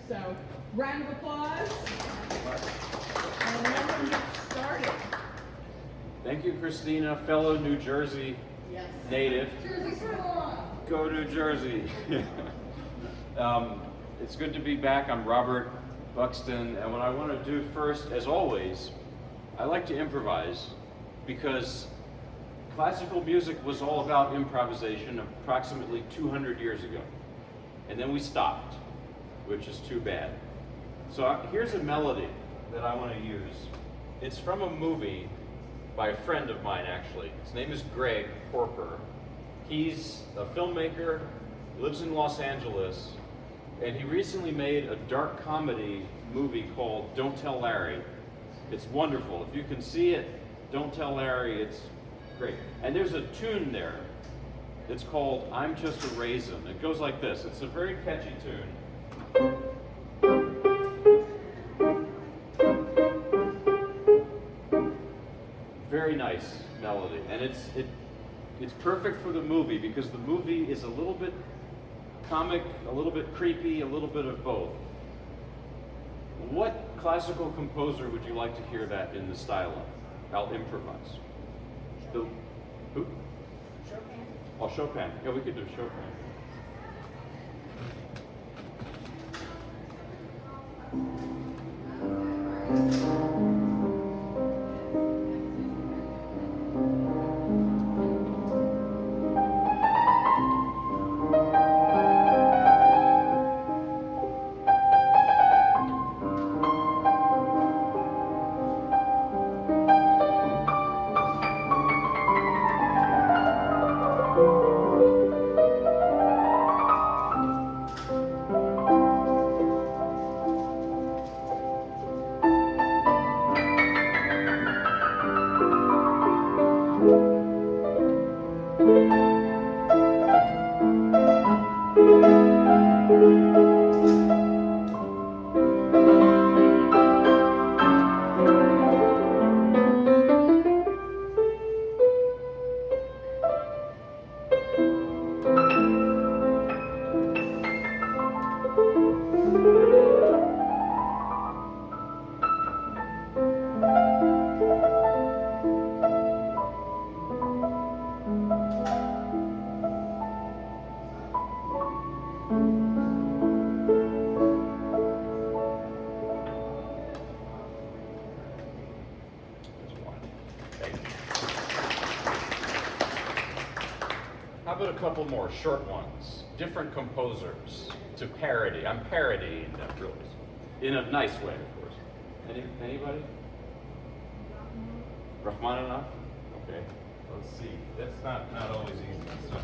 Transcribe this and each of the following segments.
So, round of applause. And then we get started. Thank you, Christina, fellow New Jersey native. Jersey Squad. Go New Jersey. It's good to be back. I'm Robert Buxton, and what I want to do first, as always, I like to improvise because classical music was all about improvisation approximately 200 years ago. And then we stopped, which is too bad. So here's a melody that I want to use. It's from a movie by a friend of mine, actually. His name is Greg Porper. He's a filmmaker, lives in Los Angeles, and he recently made a dark comedy movie called Don't Tell Larry. It's wonderful. If you can see it, Don't Tell Larry, it's great. And there's a tune there. It's called I'm Just a Raisin. It goes like this. It's a very catchy tune. Very nice melody. And it's perfect for the movie because the movie is a little bit comic, a little bit creepy, a little bit of both. What classical composer would you like to hear that in the style of? I'll improvise. Who? Chopin. Oh, Chopin. Yeah, we could do Chopin. How about a couple more short ones? Different composers to parody. I'm parodying them, really. In a nice way, of course. Anybody? Rachmaninoff? Okay. Let's see. That's not always easy. So.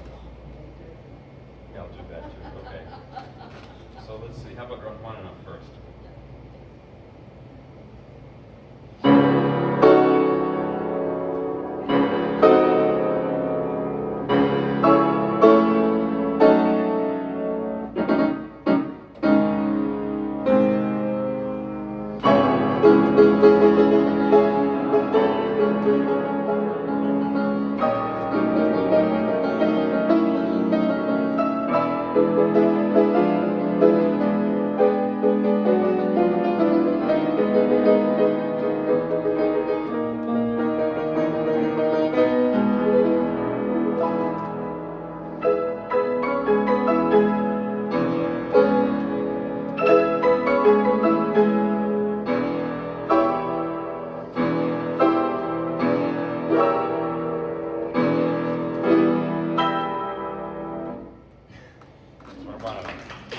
Yeah, I'll do that too. Okay. So let's see. How about Rachmaninoff first?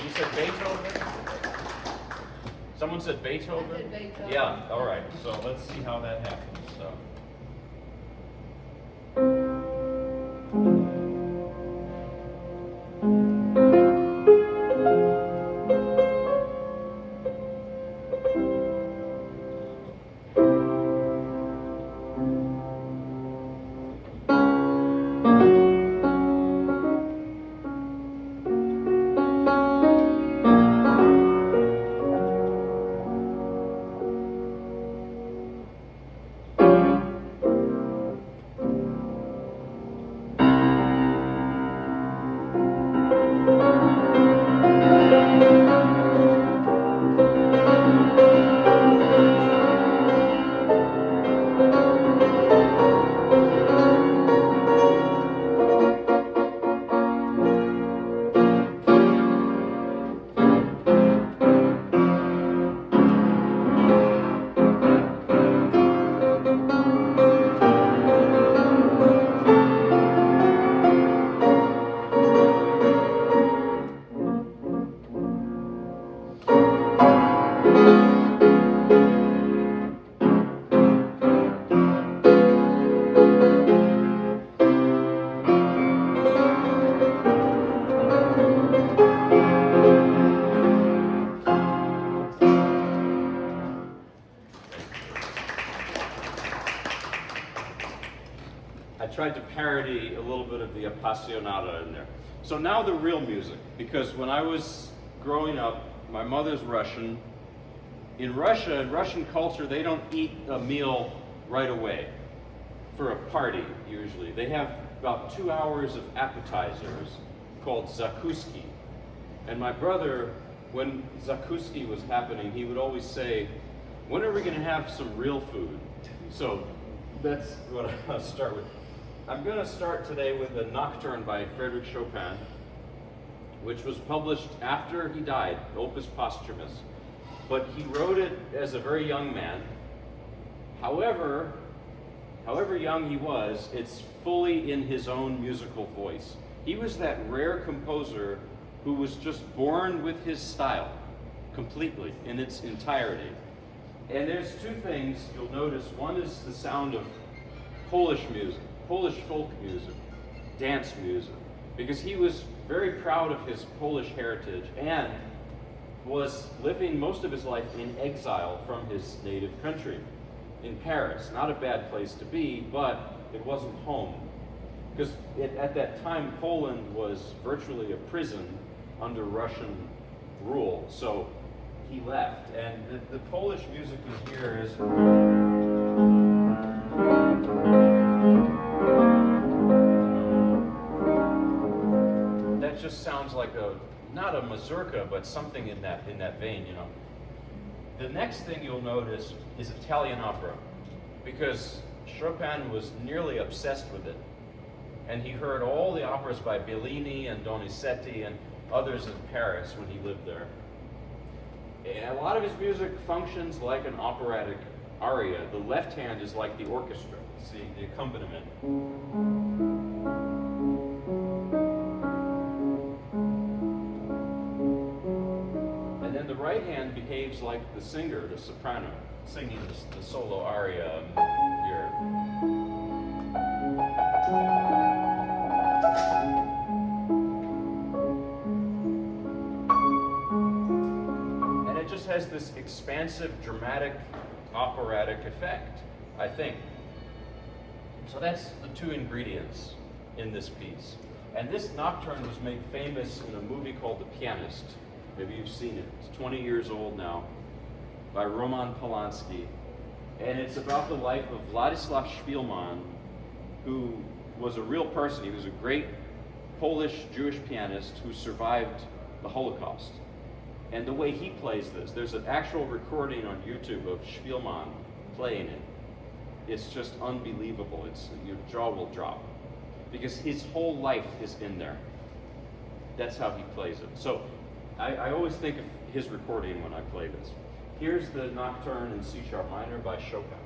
You said Beethoven? Someone said Beethoven? I said Beethoven. Yeah, all right. So let's see how that happens. So. tried to parody a little bit of the Appassionata in there. So now the real music, because when I was growing up, my mother's Russian. In Russia, in Russian culture, they don't eat a meal right away for a party, usually. They have about 2 hours of appetizers called zakuski. And my brother, when zakuski was happening, he would always say, when are we going to have some real food? So that's what I'll start with. I'm going to start today with a nocturne by Frédéric Chopin, which was published after he died, opus posthumous. But he wrote it as a very young man. However young he was, it's fully in his own musical voice. He was that rare composer who was just born with his style, completely, in its entirety. And there's two things you'll notice. One is the sound of Polish music, Polish folk music, dance music, because he was very proud of his Polish heritage and was living most of his life in exile from his native country, in Paris. Not a bad place to be, but it wasn't home. Because at that time, Poland was virtually a prison under Russian rule. So he left, and the Polish music you hear is that just sounds like not a mazurka, but something in that vein, you know. The next thing you'll notice is Italian opera, because Chopin was nearly obsessed with it, and he heard all the operas by Bellini and Donizetti and others in Paris when he lived there. And a lot of his music functions like an operatic aria. The left hand is like the orchestra, see, the accompaniment. And then the right hand behaves like the singer, the soprano, singing the solo aria here. Has this expansive, dramatic, operatic effect, I think. So that's the two ingredients in this piece. And this nocturne was made famous in a movie called The Pianist. Maybe you've seen it. It's 20 years old now, by Roman Polanski. And it's about the life of Władysław Szpilman, who was a real person. He was a great Polish Jewish pianist who survived the Holocaust. And the way he plays this, there's an actual recording on YouTube of Szpilman playing it. It's just unbelievable. Your jaw will drop. Because his whole life is in there. That's how he plays it. So I always think of his recording when I play this. Here's the Nocturne in C sharp minor by Chopin.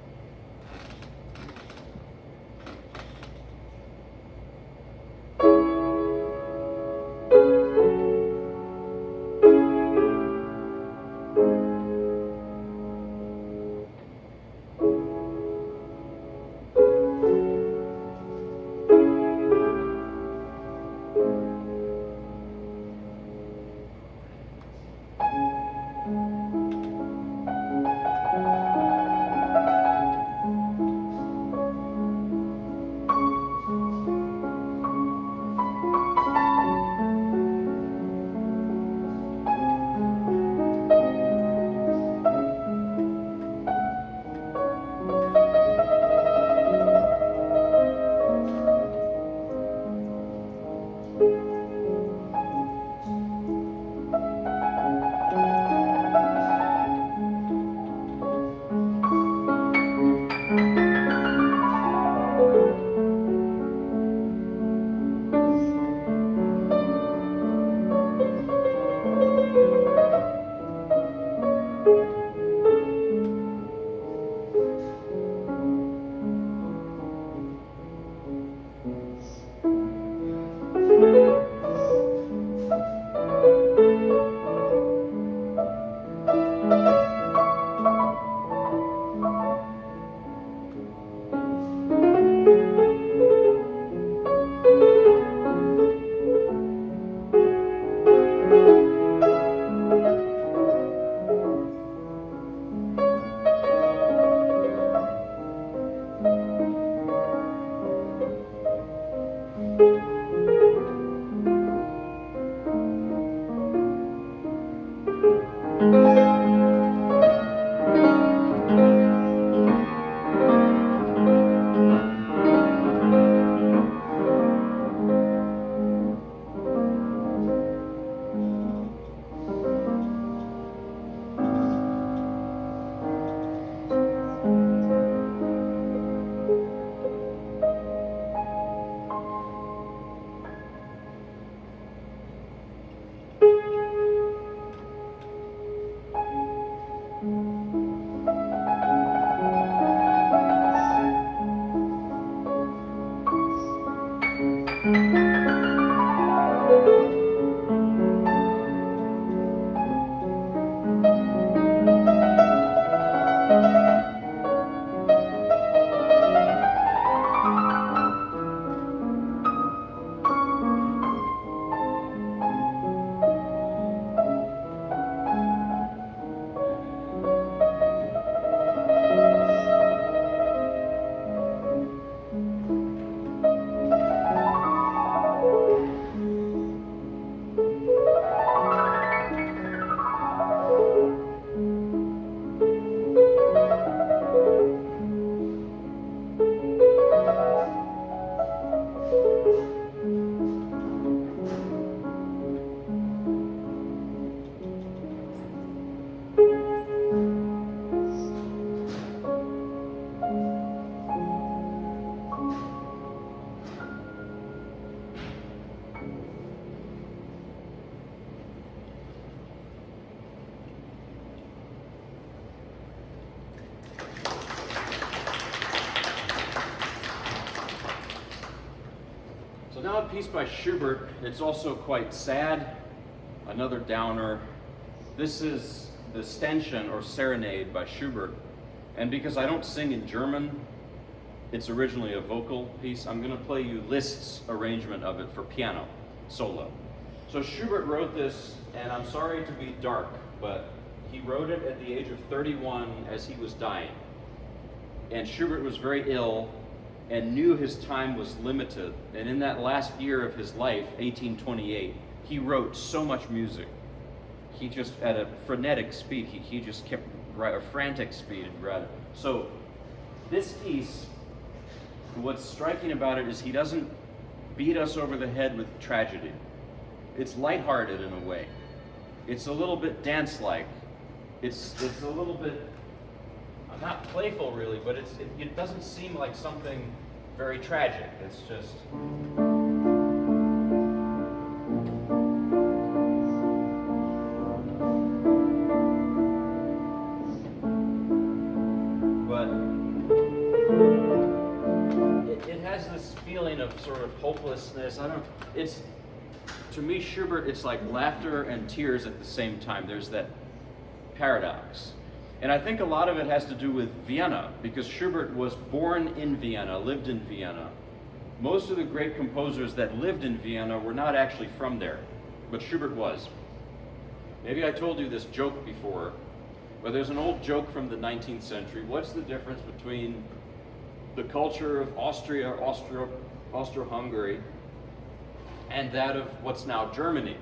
another piece by Schubert. It's also quite sad, another downer. This is the Ständchen or Serenade by Schubert. And because I don't sing in German, it's originally a vocal piece. I'm going to play you Liszt's arrangement of it for piano, solo. So Schubert wrote this, and I'm sorry to be dark, but he wrote it at the age of 31 as he was dying. And Schubert was very ill and knew his time was limited. And in that last year of his life, 1828, he wrote so much music. He just, at a frenetic speed, he just kept a frantic speed and read it. So this piece, what's striking about it is he doesn't beat us over the head with tragedy. It's lighthearted in a way. It's a little bit dance-like. It's a little bit, not playful really, but it doesn't seem like something very tragic. It's just... It has this feeling of sort of hopelessness. To me, Schubert, it's like laughter and tears at the same time. There's that paradox. And I think a lot of it has to do with Vienna, because Schubert was born in Vienna, lived in Vienna. Most of the great composers that lived in Vienna were not actually from there, but Schubert was. Maybe I told you this joke before, but there's an old joke from the 19th century. What's the difference between the culture of Austro-Hungary, and that of what's now Germany?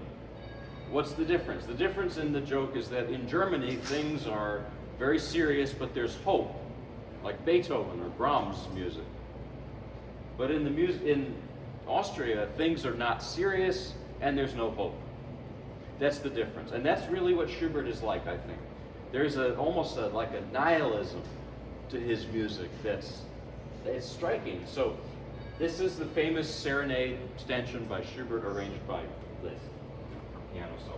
What's the difference? The difference in the joke is that in Germany, things are very serious, but there's hope, like Beethoven or Brahms' music. But in Austria, things are not serious, and there's no hope. That's the difference, and that's really what Schubert is like, I think. There's almost like a nihilism to his music it's striking. So this is the famous Serenade Ständchen by Schubert, arranged by Liszt, piano solo.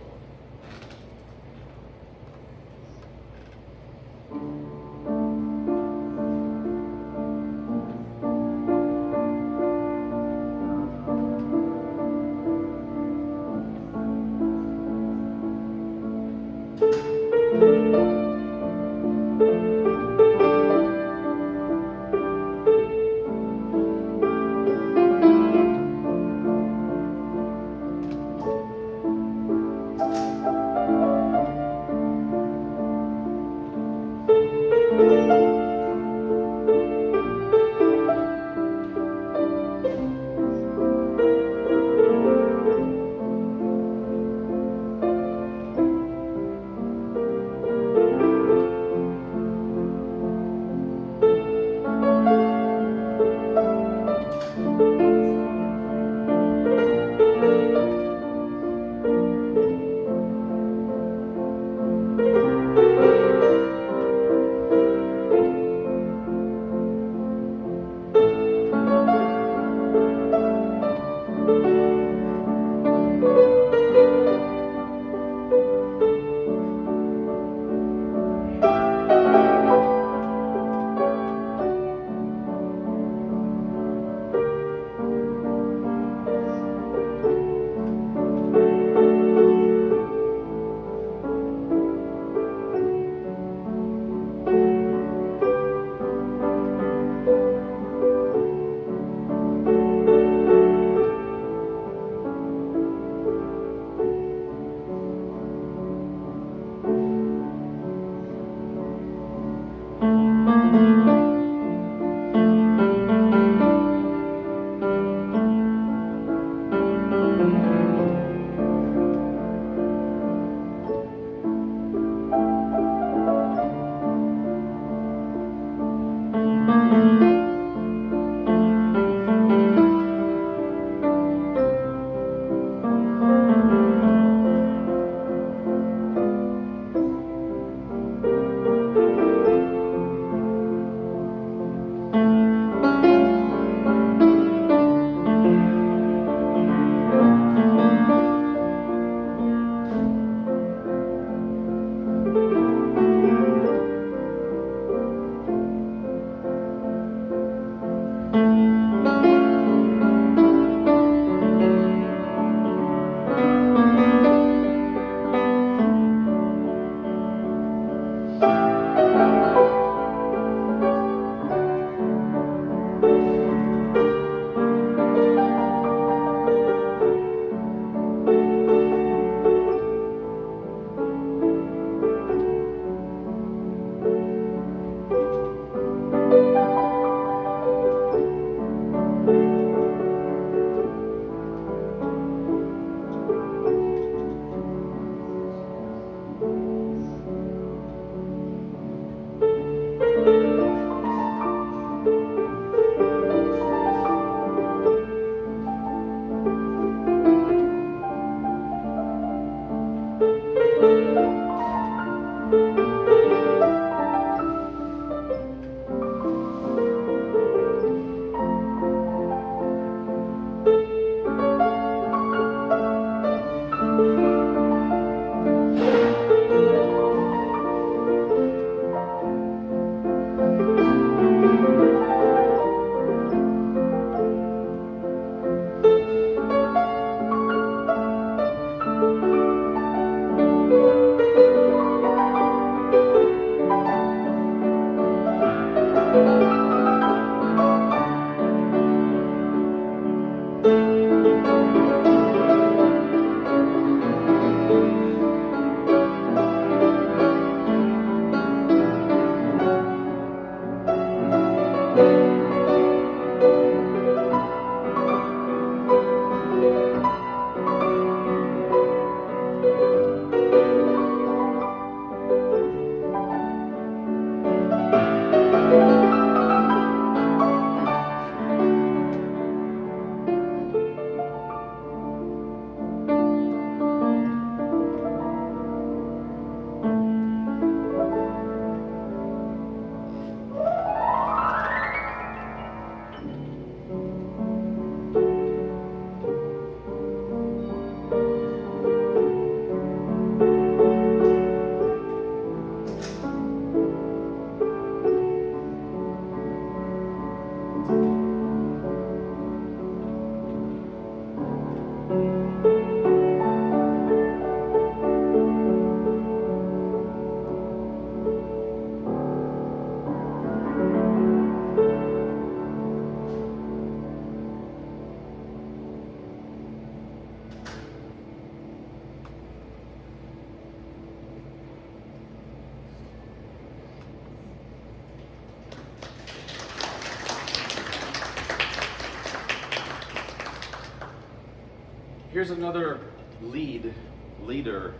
Here's another leader,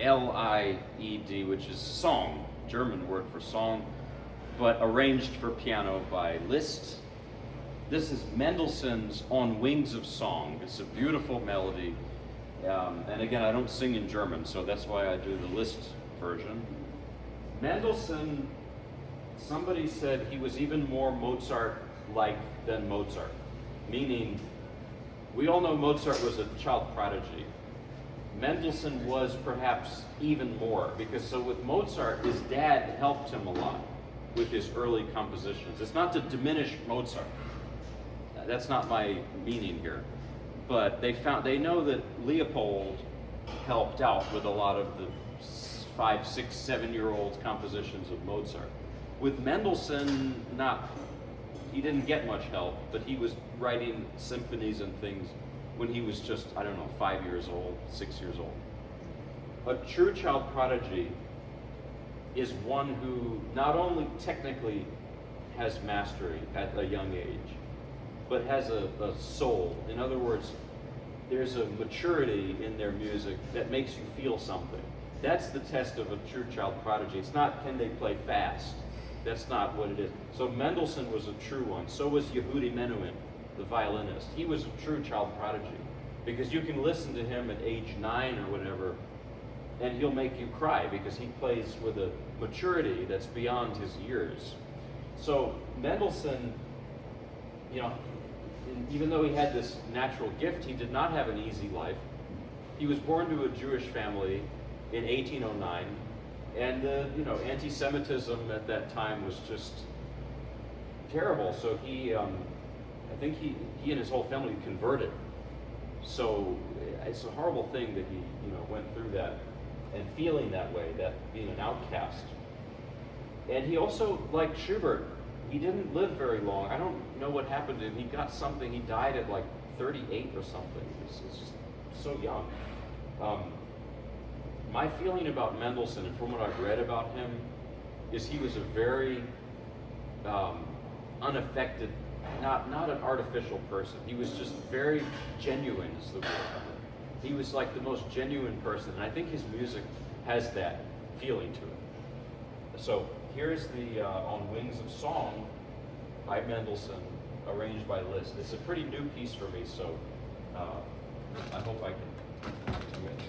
L-I-E-D, which is song, German word for song, but arranged for piano by Liszt. This is Mendelssohn's On Wings of Song. It's a beautiful melody. And again, I don't sing in German, so that's why I do the Liszt version. Mendelssohn, somebody said he was even more Mozart-like than Mozart, meaning we all know Mozart was a child prodigy. Mendelssohn was perhaps even more, because so with Mozart, his dad helped him a lot with his early compositions. It's not to diminish Mozart. That's not my meaning here. But they know that Leopold helped out with a lot of the 5, 6, 7-year-old compositions of Mozart. With Mendelssohn, he didn't get much help, but he was writing symphonies and things when he was just, 5 years old, 6 years old. A true child prodigy is one who not only technically has mastery at a young age, but has a soul. In other words, there's a maturity in their music that makes you feel something. That's the test of a true child prodigy. It's not, can they play fast? That's not what it is. So Mendelssohn was a true one. So was Yehudi Menuhin, the violinist. He was a true child prodigy, because you can listen to him at age 9 or whatever, and he'll make you cry because he plays with a maturity that's beyond his years. So Mendelssohn, even though he had this natural gift, he did not have an easy life. He was born to a Jewish family in 1809, and anti-Semitism at that time was just terrible. So I think he and his whole family converted. So it's a horrible thing that he went through that and feeling that way, that being an outcast. And he also, like Schubert, he didn't live very long. I don't know what happened to him. He got something, he died at like 38 or something. It's just so young. My feeling about Mendelssohn, and from what I've read about him, is he was a very unaffected, not an artificial person. He was just very genuine is the word. He was like the most genuine person, and I think his music has that feeling to it. So here's the On Wings of Song by Mendelssohn, arranged by Liszt. It's a pretty new piece for me, so I hope I can do it.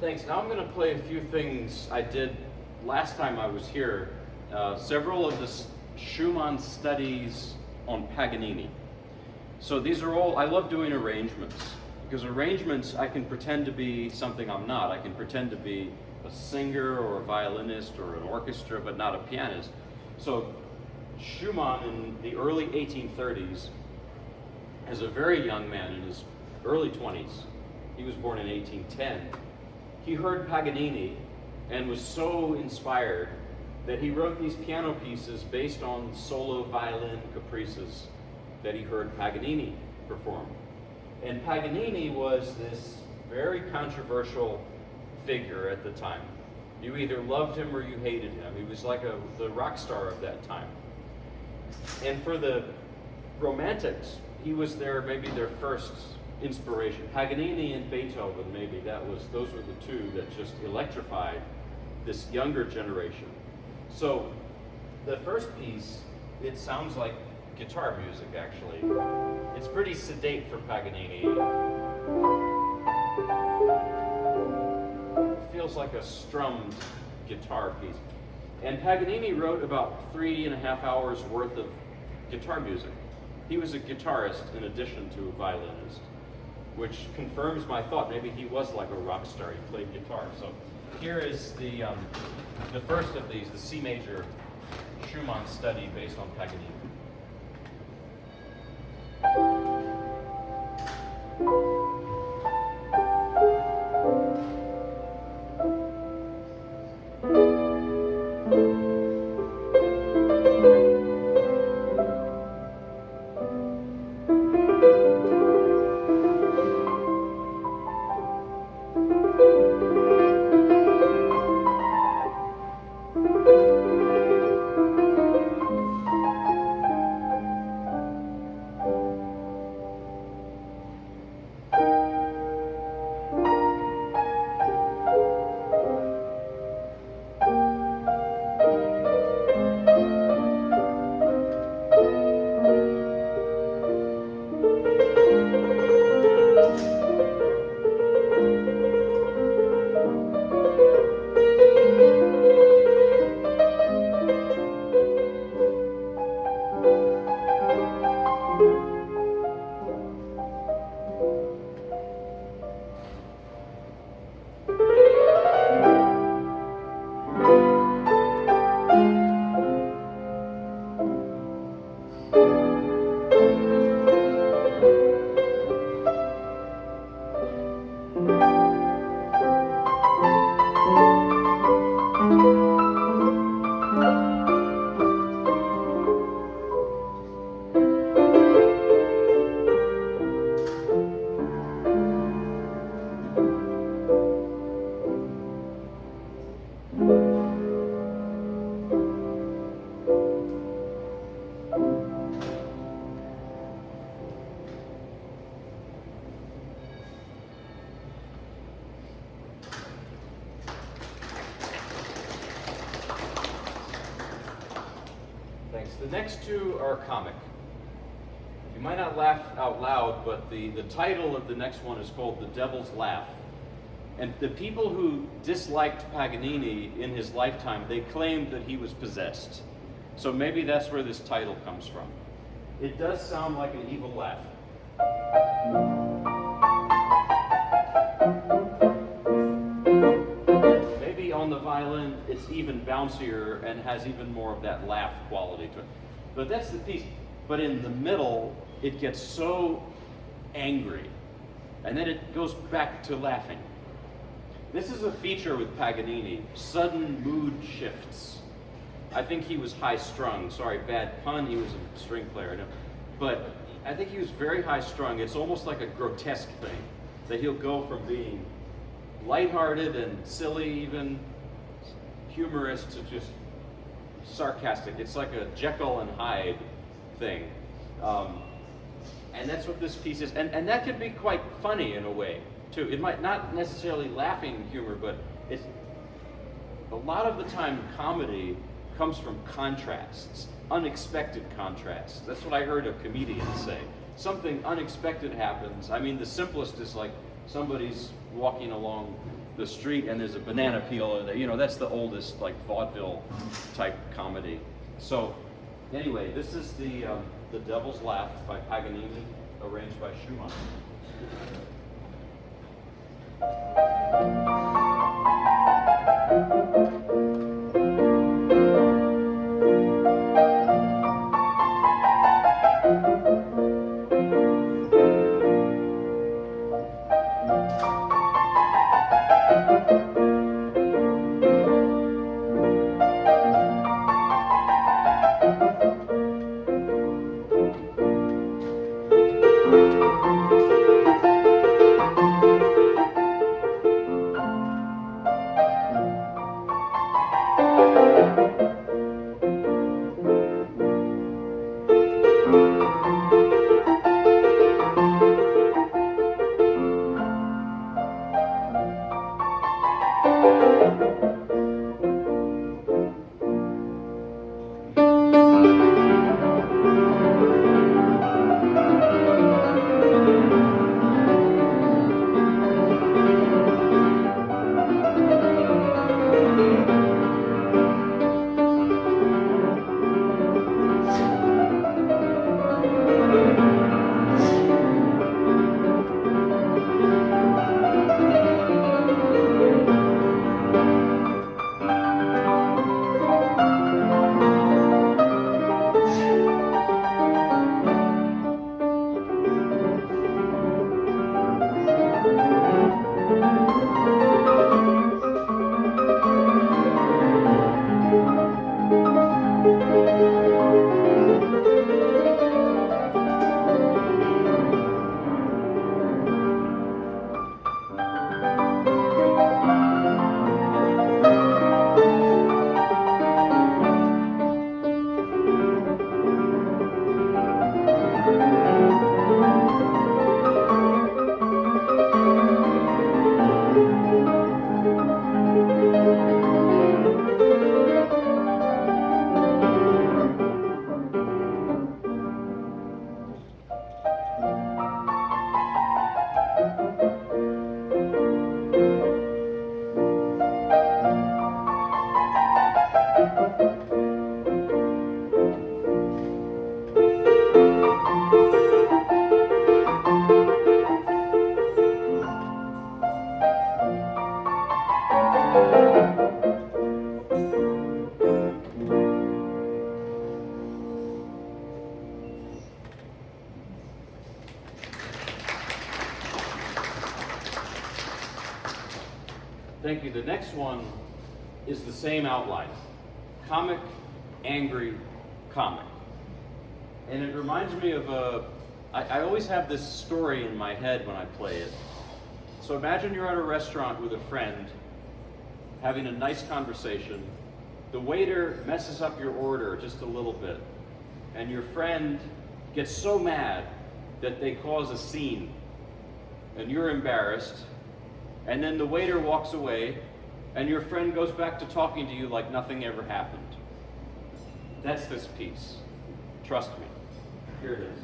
Thanks. Now I'm going to play a few things I did last time I was here. Several of the Schumann studies on Paganini. So these are all, I love doing arrangements, because arrangements I can pretend to be something I'm not. I can pretend to be a singer or a violinist or an orchestra, but not a pianist. So Schumann in the early 1830s, as a very young man in his early 20s, he was born in 1810, he heard Paganini and was so inspired that he wrote these piano pieces based on solo violin caprices that he heard Paganini perform. And Paganini was this very controversial figure at the time. You either loved him or you hated him. He was like the rock star of that time. And for the Romantics, he was maybe their first inspiration. Paganini and Beethoven, maybe those were the two that just electrified this younger generation. So the first piece, it sounds like guitar music actually. It's pretty sedate for Paganini. It feels like a strummed guitar piece. And Paganini wrote about 3.5 hours worth of guitar music. He was a guitarist in addition to a violinist, which confirms my thought. Maybe he was like a rock star. He played guitar. So here is the first of these, the C major Schumann study based on Paganini. The next two are comic. You might not laugh out loud, but the title of the next one is called The Devil's Laugh. And the people who disliked Paganini in his lifetime, they claimed that he was possessed. So maybe that's where this title comes from. It does sound like an evil laugh. Maybe on the violin, it's even bouncier and has even more of that laugh quality to it. But that's the piece. But in the middle, it gets so angry. And then it goes back to laughing. This is a feature with Paganini, sudden mood shifts. I think he was high-strung. Sorry, bad pun, he was a string player. No. But I think he was very high-strung. It's almost like a grotesque thing, that he'll go from being lighthearted and silly, even humorous, to just sarcastic. It's like a Jekyll and Hyde thing. And that's what this piece is. And that could be quite funny in a way, too. It might not necessarily laughing humor, but it's a lot of the time comedy comes from contrasts, unexpected contrasts. That's what I heard a comedian say. Something unexpected happens. I mean, the simplest is like somebody's walking along the street and there's a banana peel, and you know, that's the oldest like vaudeville type comedy. So anyway, this is the Devil's Laugh by Paganini, arranged by Schumann. Thank you. The next one is the same outline. Comic, angry, comic. And it reminds me of I always have this story in my head when I play it. So imagine you're at a restaurant with a friend, having a nice conversation. The waiter messes up your order just a little bit, and your friend gets so mad that they cause a scene, and you're embarrassed, and then the waiter walks away, and your friend goes back to talking to you like nothing ever happened. That's this piece. Trust me. Here it is.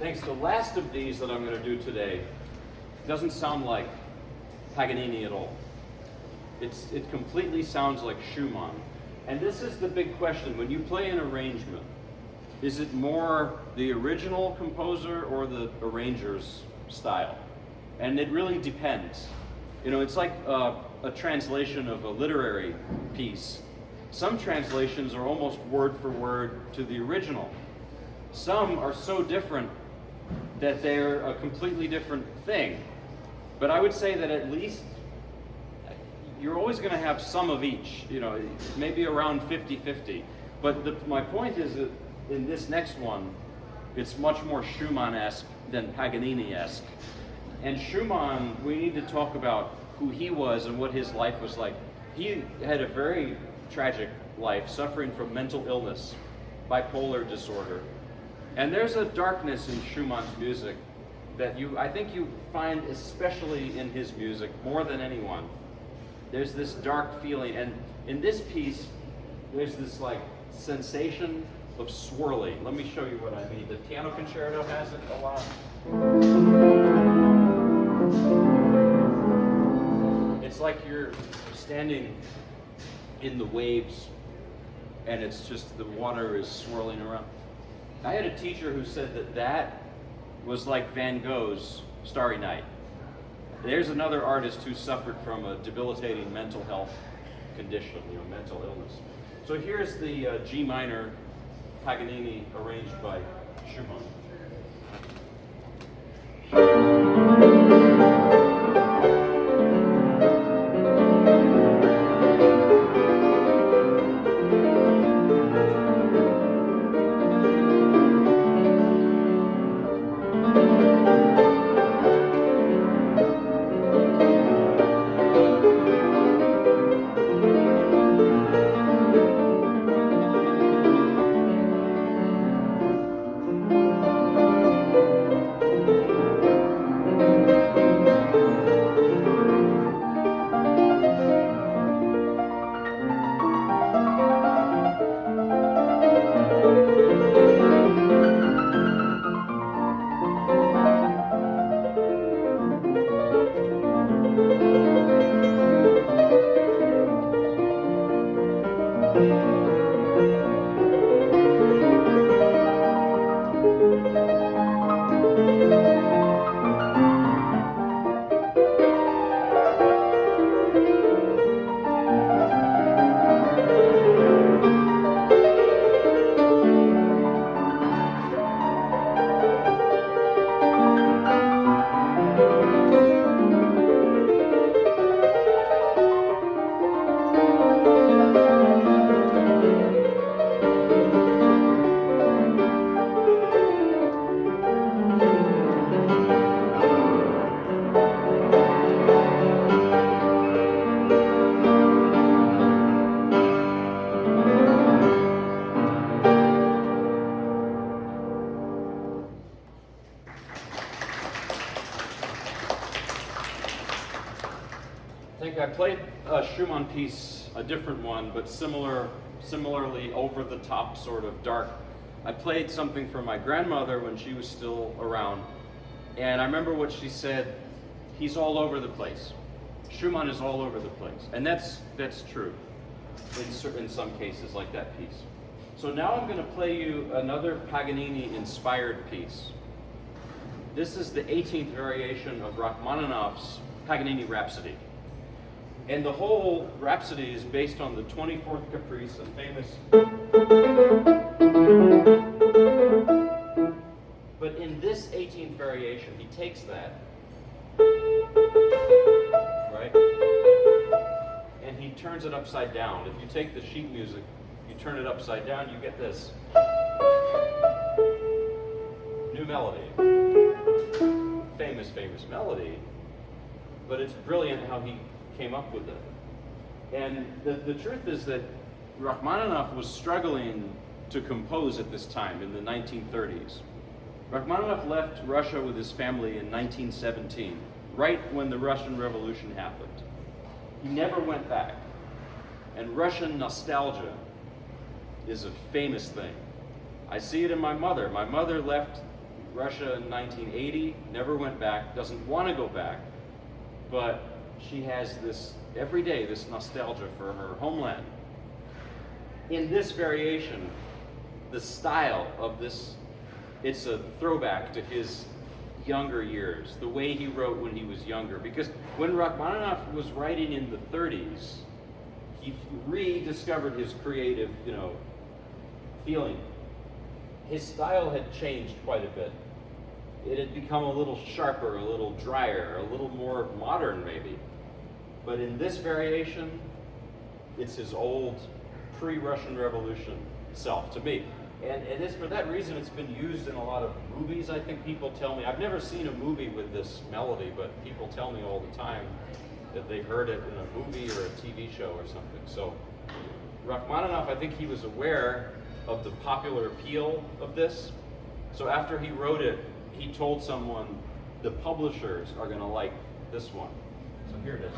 Thanks. The last of these that I'm going to do today doesn't sound like Paganini at all. It completely sounds like Schumann. And this is the big question. When you play an arrangement, is it more the original composer or the arranger's style? And it really depends. You know, it's like a translation of a literary piece. Some translations are almost word for word to the original. Some are so different that they're a completely different thing. But I would say that at least you're always going to have some of each, you know, maybe around 50-50. But my point is that in this next one, it's much more Schumann-esque than Paganini-esque. And Schumann, we need to talk about who he was and what his life was like. He had a very tragic life, suffering from mental illness, bipolar disorder. And there's a darkness in Schumann's music that I think you find especially in his music more than anyone. There's this dark feeling, and in this piece, there's this like sensation of swirling. Let me show you what I mean. The piano concerto has it a lot. It's like you're standing in the waves, and it's just the water is swirling around. I had a teacher who said that was like Van Gogh's Starry Night. There's another artist who suffered from a debilitating mental health condition, mental illness. So here's the G minor Paganini arranged by Schumann. I think I played a Schumann piece, a different one, but similarly over the top, sort of dark. I played something for my grandmother when she was still around, and I remember what she said, he's all over the place. Schumann is all over the place, and that's true in some cases, like that piece. So now I'm going to play you another Paganini-inspired piece. This is the 18th variation of Rachmaninoff's Paganini Rhapsody. And the whole Rhapsody is based on the 24th Caprice, a famous... But in this 18th variation, he takes that, right? And he turns it upside down. If you take the sheet music, you turn it upside down, you get this new melody. Famous melody, but it's brilliant how he came up with it. And the truth is that Rachmaninoff was struggling to compose at this time in the 1930s. Rachmaninoff left Russia with his family in 1917, right when the Russian Revolution happened. He never went back. And Russian nostalgia is a famous thing. I see it in my mother. My mother left Russia in 1980, never went back, doesn't want to go back, but she has this, every day, this nostalgia for her homeland. In this variation, the style of this, it's a throwback to his younger years, the way he wrote when he was younger. Because when Rachmaninoff was writing in the 30s, he rediscovered his creative, feeling. His style had changed quite a bit. It had become a little sharper, a little drier, a little more modern maybe. But in this variation, it's his old pre-Russian Revolution self to me. And it is for that reason it's been used in a lot of movies, I think people tell me. I've never seen a movie with this melody, but people tell me all the time that they've heard it in a movie or a TV show or something. So Rachmaninoff, I think he was aware of the popular appeal of this. So after he wrote it, he told someone, the publishers are going to like this one. So here it is.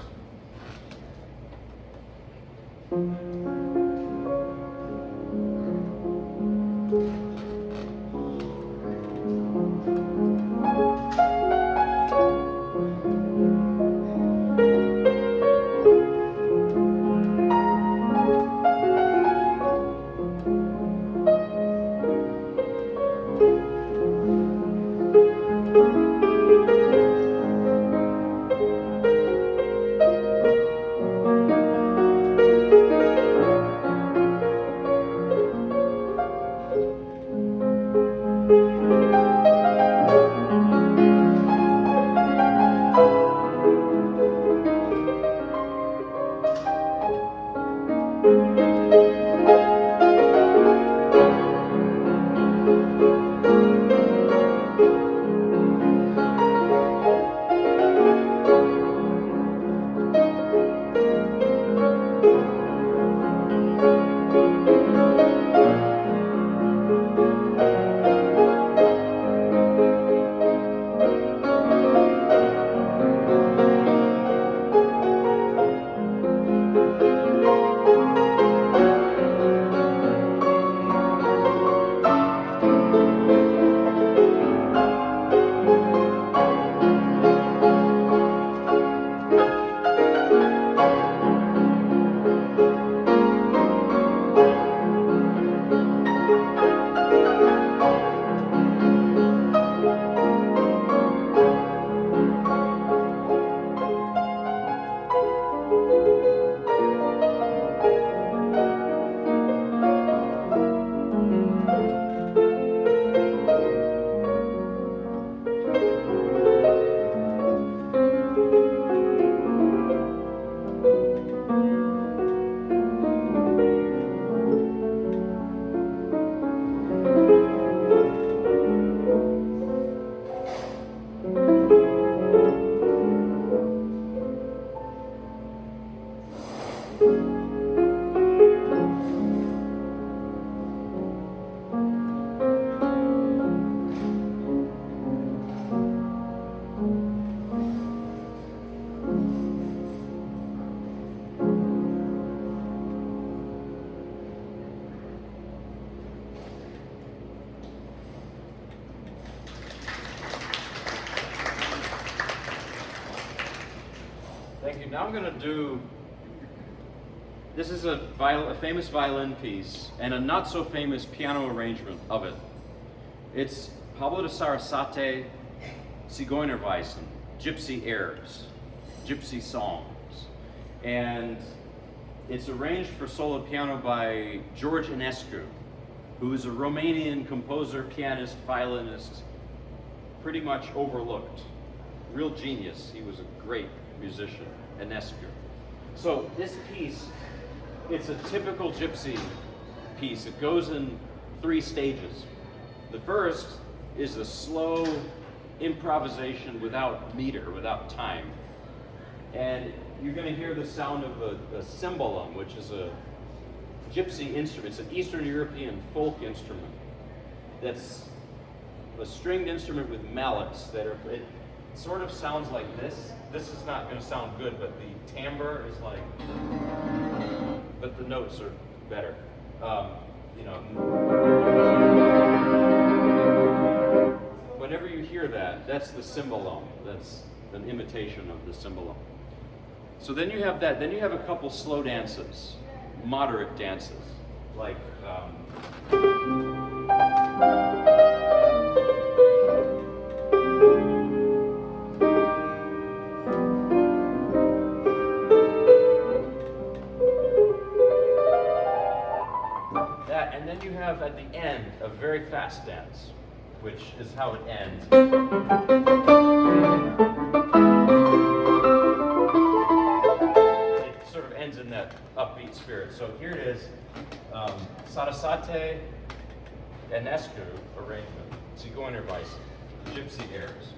Thank you. Now I'm going to do, this is a famous violin piece and a not so famous piano arrangement of it. It's Pablo de Sarasate, Zigeunerweisen, Gypsy Airs, Gypsy Songs. And it's arranged for solo piano by George Enescu, who is a Romanian composer, pianist, violinist, pretty much overlooked. Real genius. He was a great musician, Enescu. So this piece, it's a typical gypsy piece. It goes in 3 stages. The first is a slow improvisation without meter, without time. And you're going to hear the sound of a cymbalum, which is a gypsy instrument. It's an Eastern European folk instrument that's a stringed instrument with mallets that are, it sort of sounds like this. This is not going to sound good, but the timbre is like, but the notes are better. You know, whenever you hear that, that's the cymbalum. That's an imitation of the cymbalum. So then you have that. Then you have a couple slow dances, moderate dances, like. And then you have at the end a very fast dance, which is how it ends. It sort of ends in that upbeat spirit. So here it is, Sarasate Enescu arrangement, Zigeunerweisen, Gypsy Airs.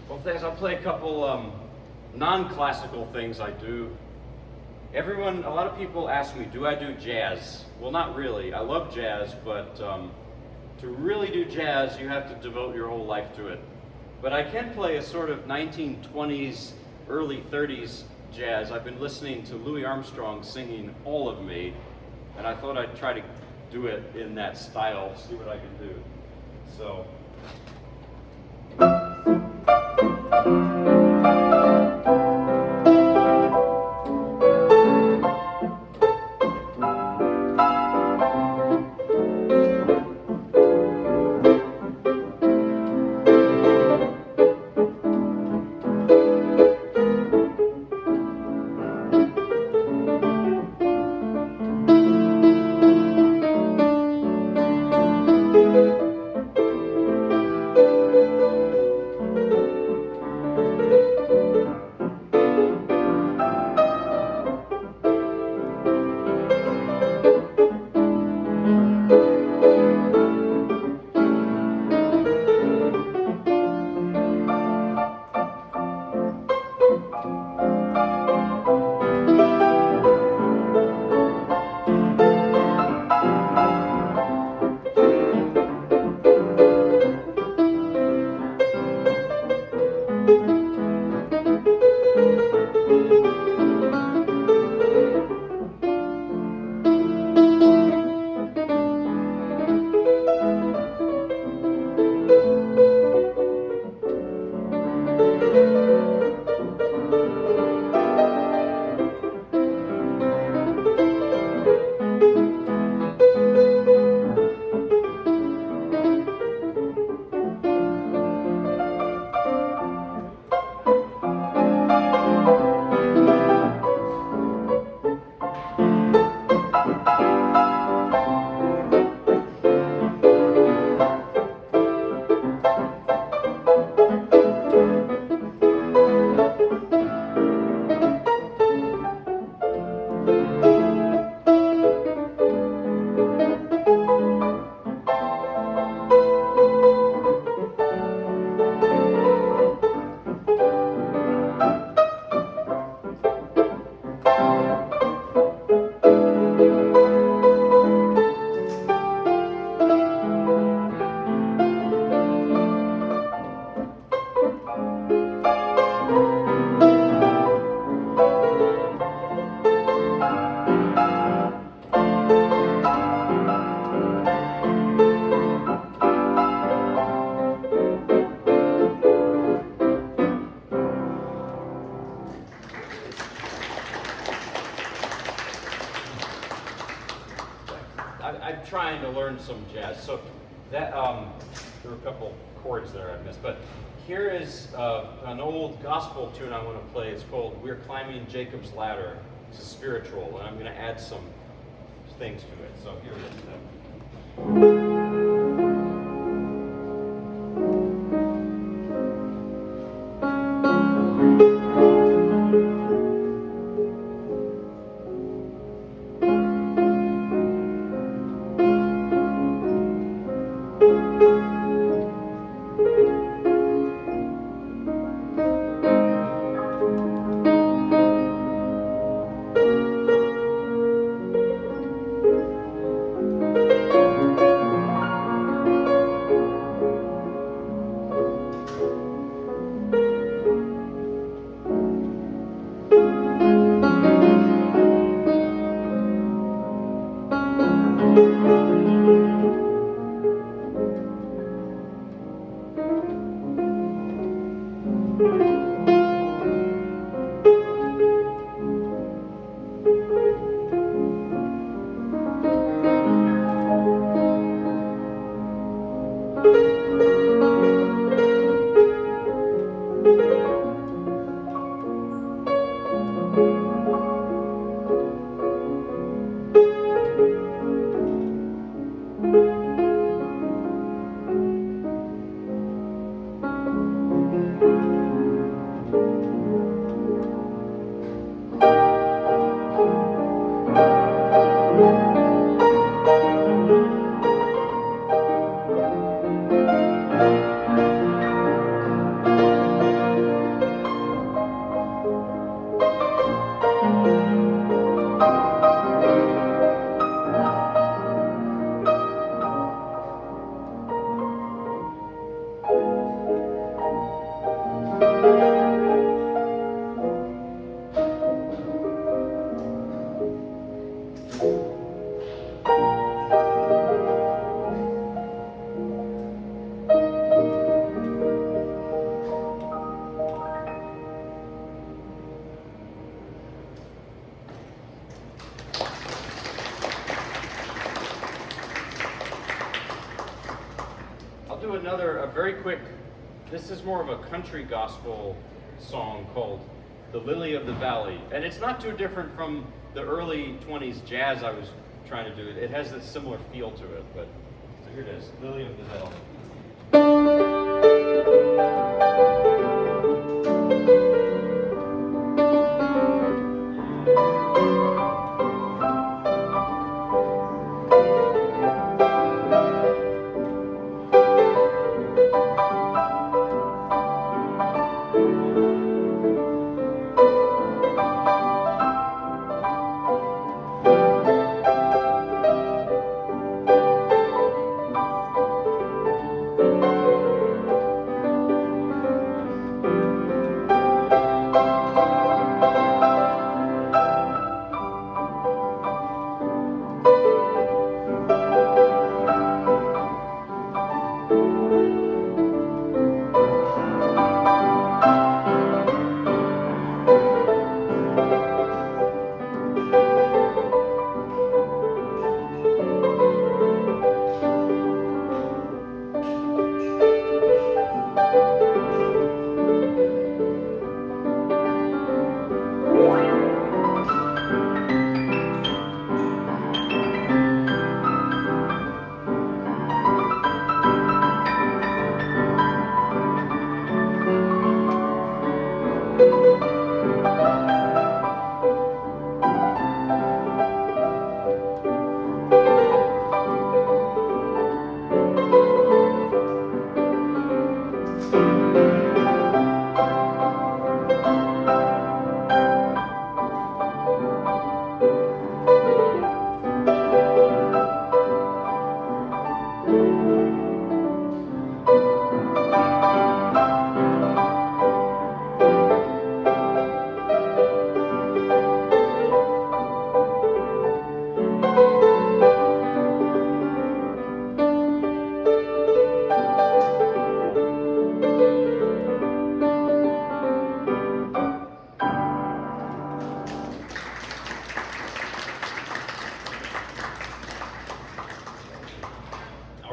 Well, thanks. I'll play a couple non-classical things I do. A lot of people ask me, do I do jazz? Well, not really. I love jazz, but to really do jazz, you have to devote your whole life to it. But I can play a sort of 1920s, early 30s jazz. I've been listening to Louis Armstrong singing All of Me, and I thought I'd try to do it in that style, see what I can do. So. trying to learn some jazz. So that there were a couple chords there I missed, but here is an old gospel tune I want to play. It's called "We're Climbing Jacob's Ladder." It's a spiritual, and I'm going to add some things to it. So here it is. Do a very quick, this is more of a country gospel song called The Lily of the Valley. And it's not too different from the early 20s jazz I was trying to do. It has a similar feel to it, but so here it is, Lily of the Valley.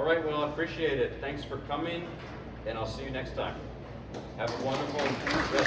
All right, well, I appreciate it. Thanks for coming, and I'll see you next time. Have a wonderful rest